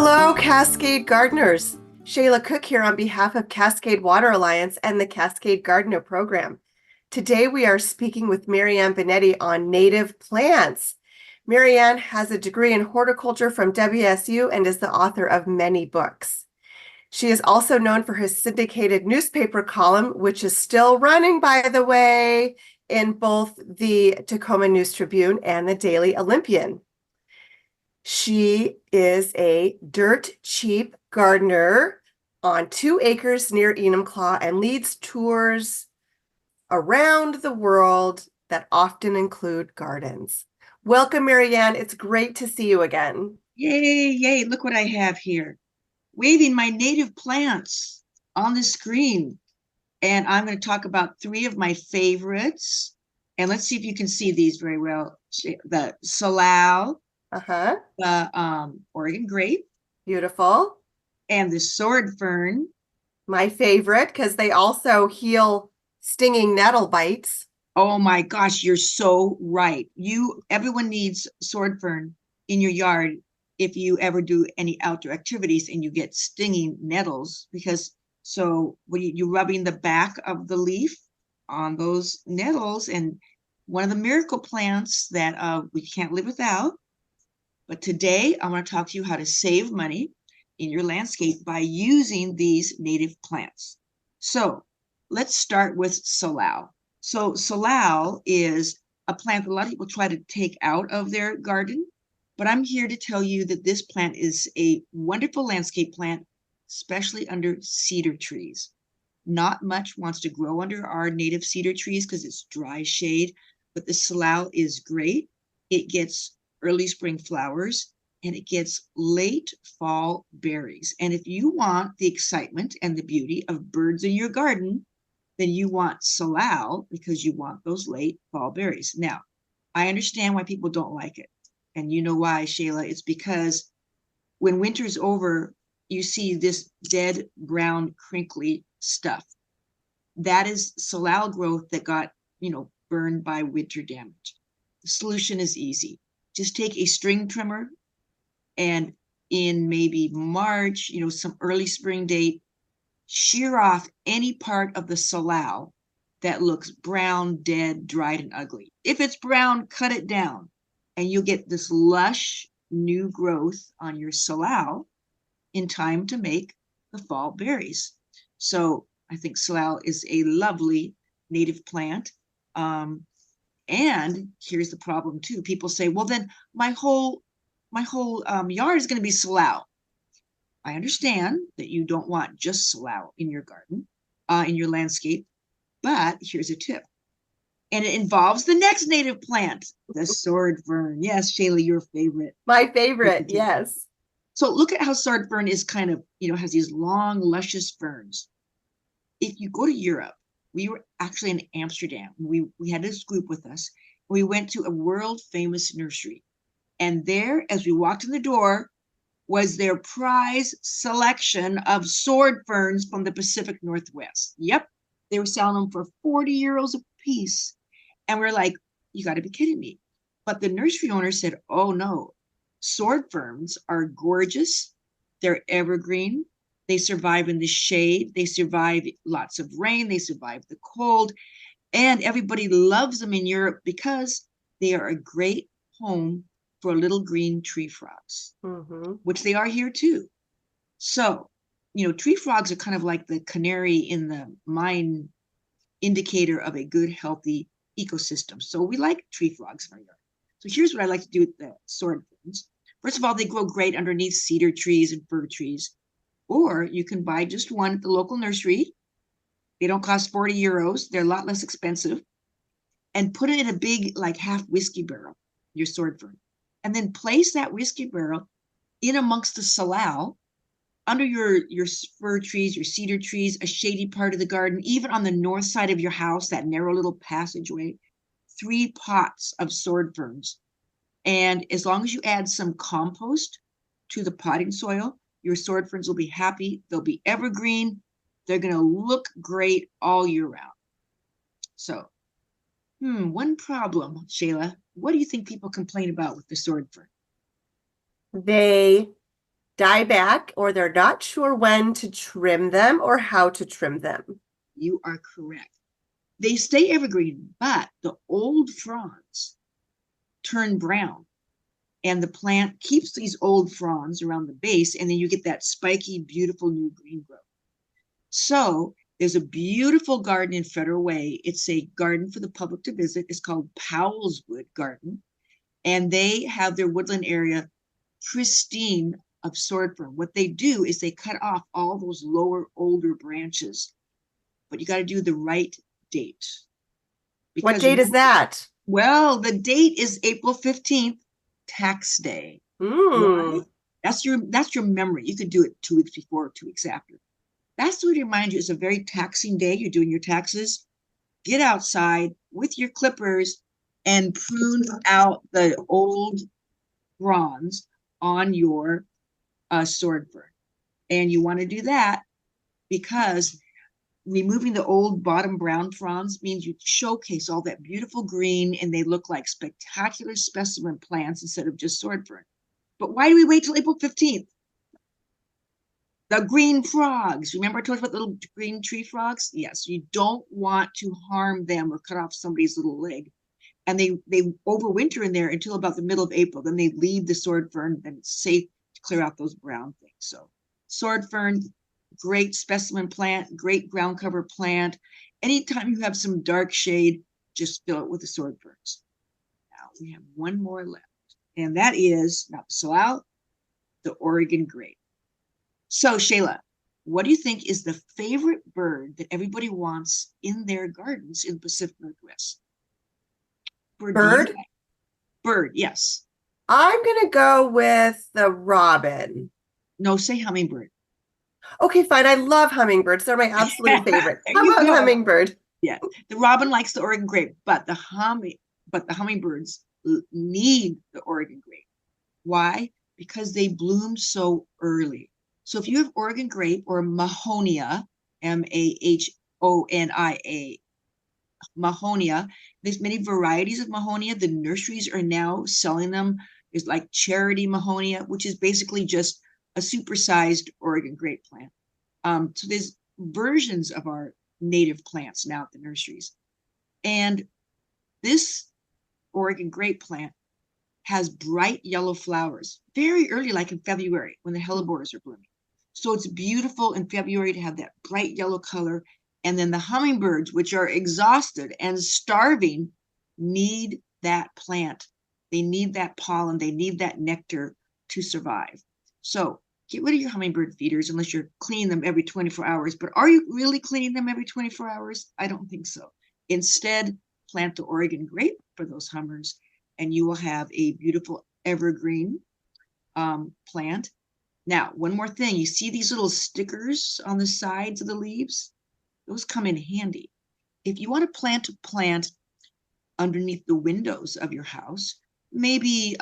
Hello, Cascade Gardeners. Shayla Cook here on behalf of Cascade Water Alliance and the Cascade Gardener Program. Today we are speaking with Marianne Binetti on native plants. Marianne has a degree in horticulture from WSU and is the author of many books. She is also known for her syndicated newspaper column, which is still running, by the way, in both the Tacoma News Tribune and the Daily Olympian. She is a dirt cheap gardener on 2 acres near Enumclaw and leads tours around the world that often include gardens. Welcome, Marianne. It's great to see you again. Yay, yay, look what I have here. Waving my native plants on the screen. And I'm going to talk about 3 of my favorites. And let's see if you can see these very well. The salal, Uh-huh. the Oregon grape, Beautiful. and the sword fern. My favorite, because they also heal stinging nettle bites. Oh my gosh, you're so right. Everyone needs sword fern in your yard if you ever do any outdoor activities and you get stinging nettles, because so when you're rubbing the back of the leaf on those nettles. And one of the miracle plants that we can't live without. But today I want to talk to you how to save money in your landscape by using these native plants. So let's start with salal. So salal is a plant that a lot of people try to take out of their garden, but I'm here to tell you that this plant is a wonderful landscape plant, especially under cedar trees. Not much wants to grow under our native cedar trees because it's dry shade, but the salal is great. It gets early spring flowers and it gets late fall berries. And if you want the excitement and the beauty of birds in your garden, then you want salal because you want those late fall berries. Now, I understand why people don't like it. And you know why, Shayla? It's because when winter's over, you see this dead, brown, crinkly stuff. That is salal growth that got, burned by winter damage. The solution is easy. Just take a string trimmer and in maybe March, some early spring date, shear off any part of the salal that looks brown, dead, dried, and ugly. If it's brown, cut it down, and you'll get this lush new growth on your salal in time to make the fall berries. So I think salal is a lovely native plant. And here's the problem too. People say, well, then my whole yard is going to be salal. I understand that you don't want just salal in your garden, in your landscape, but here's a tip. And it involves the next native plant, the sword fern. Yes, Shayla, your favorite. My favorite, yes. So look at how sword fern is kind of, has these long, luscious ferns. If you go to Europe, we were actually in Amsterdam. We had this group with us. We went to a world famous nursery. And there, as we walked in the door, was their prize selection of sword ferns from the Pacific Northwest. Yep, they were selling them for 40 euros a piece. And we're like, you got to be kidding me. But the nursery owner said, oh no, sword ferns are gorgeous. They're evergreen. They survive in the shade. They survive lots of rain. They survive the cold. And everybody loves them in Europe because they are a great home for little green tree frogs, which they are here too. So, tree frogs are kind of like the canary in the mine indicator of a good, healthy ecosystem. So we like tree frogs in our yard. So here's what I like to do with the sword ferns. First of all, they grow great underneath cedar trees and fir trees. Or you can buy just one at the local nursery. They don't cost 40 euros. They're a lot less expensive. And put it in a big, like half whiskey barrel, your sword fern. And then place that whiskey barrel in amongst the salal, under your fir trees, your cedar trees, a shady part of the garden, even on the north side of your house, that narrow little passageway, 3 pots of sword ferns. And as long as you add some compost to the potting soil, your sword ferns will be happy. They'll be evergreen. They're going to look great all year round. So, one problem, Shayla. What do you think people complain about with the sword fern? They die back or they're not sure when to trim them or how to trim them. You are correct. They stay evergreen, but the old fronds turn brown. And the plant keeps these old fronds around the base, and then you get that spiky, beautiful new green growth. So there's a beautiful garden in Federal Way. It's a garden for the public to visit. It's called Powell's Wood Garden. And they have their woodland area pristine of sword fern. What they do is they cut off all those lower, older branches, but you got to do the right date. What date is that? Well, the date is April 15th, tax day. Mm. Why? That's your memory. You could do it 2 weeks before or 2 weeks after. That's to remind you it's a very taxing day. You're doing your taxes. Get outside with your clippers and prune out the old fronds on your sword fern. And you want to do that because removing the old bottom brown fronds means you showcase all that beautiful green and they look like spectacular specimen plants instead of just sword fern. But why do we wait till April 15th? The green frogs. Remember I told you about the little green tree frogs? Yes, you don't want to harm them or cut off somebody's little leg. And they overwinter in there until about the middle of April. Then they leave the sword fern and it's safe to clear out those brown things. So sword fern, great specimen plant, great ground cover plant. Anytime you have some dark shade, just fill it with the sword ferns. Now we have one more left, and that is not the salal, the Oregon grape. So Shayla, what do you think is the favorite bird that everybody wants in their gardens in the Pacific Northwest? Bird? Like? Bird, yes. I'm going to go with the robin. No, say hummingbird. Okay, fine. I love hummingbirds. They're my absolute favorite. How about hummingbird? Yeah, the robin likes the Oregon grape, but the hummingbirds need the Oregon grape. Why? Because they bloom so early. So if you have Oregon grape or Mahonia, Mahonia, Mahonia, there's many varieties of Mahonia. The nurseries are now selling them. There's like Charity Mahonia, which is basically just a supersized Oregon grape plant. So there's versions of our native plants now at the nurseries. And this Oregon grape plant has bright yellow flowers very early, like in February when the hellebores are blooming. So it's beautiful in February to have that bright yellow color. And then the hummingbirds, which are exhausted and starving, need that plant. They need that pollen. They need that nectar to survive. So get rid of your hummingbird feeders unless you're cleaning them every 24 hours. But are you really cleaning them every 24 hours? I don't think so. Instead, plant the Oregon grape for those hummers, and you will have a beautiful evergreen plant. Now, one more thing. You see these little stickers on the sides of the leaves? Those come in handy. If you want to plant a plant underneath the windows of your house, maybe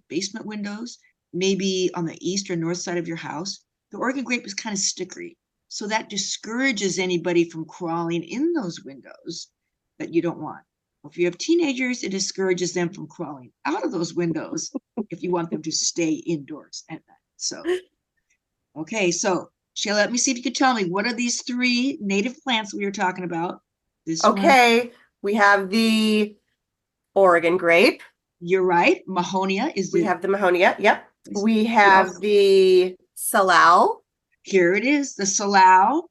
basement windows, maybe on the east or north side of your house, the Oregon grape is kind of stickery. So that discourages anybody from crawling in those windows that you don't want. If you have teenagers, it discourages them from crawling out of those windows if you want them to stay indoors at night. So, okay, so Shayla, let me see if you could tell me, what are these 3 native plants we were talking about? Okay, we have the Oregon grape. You're right. Mahonia is We have the Mahonia. Yep. We have the salal. Here it is, the salal.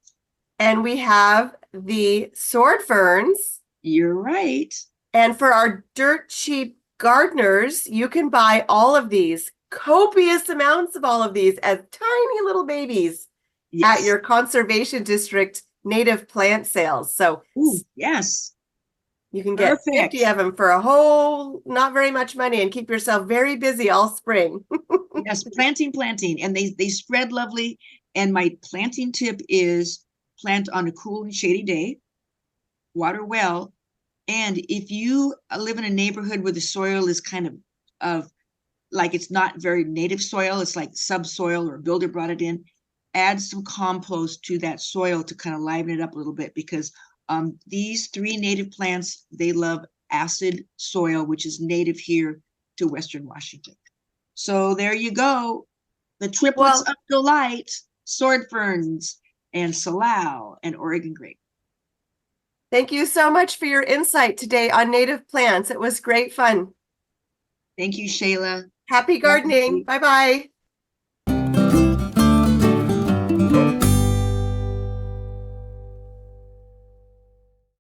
And we have the sword ferns. You're right. And for our dirt cheap gardeners, you can buy all of these, copious amounts of all of these as tiny little babies at your conservation district native plant sales. So yes, you can get 50 of them for a whole, not very much money, and keep yourself very busy all spring. Yes, planting, and they spread lovely. And my planting tip is plant on a cool and shady day, water well. And if you live in a neighborhood where the soil is kind of like it's not very native soil, it's like subsoil or a builder brought it in, add some compost to that soil to kind of liven it up a little bit, because these 3 native plants, they love acid soil, which is native here to Western Washington. So there you go. The triplets Well, of delight, sword ferns and salal and Oregon grape. thank you so much for your insight today on native plants. It was great fun. Thank you, Shayla. Happy gardening. Bye-bye.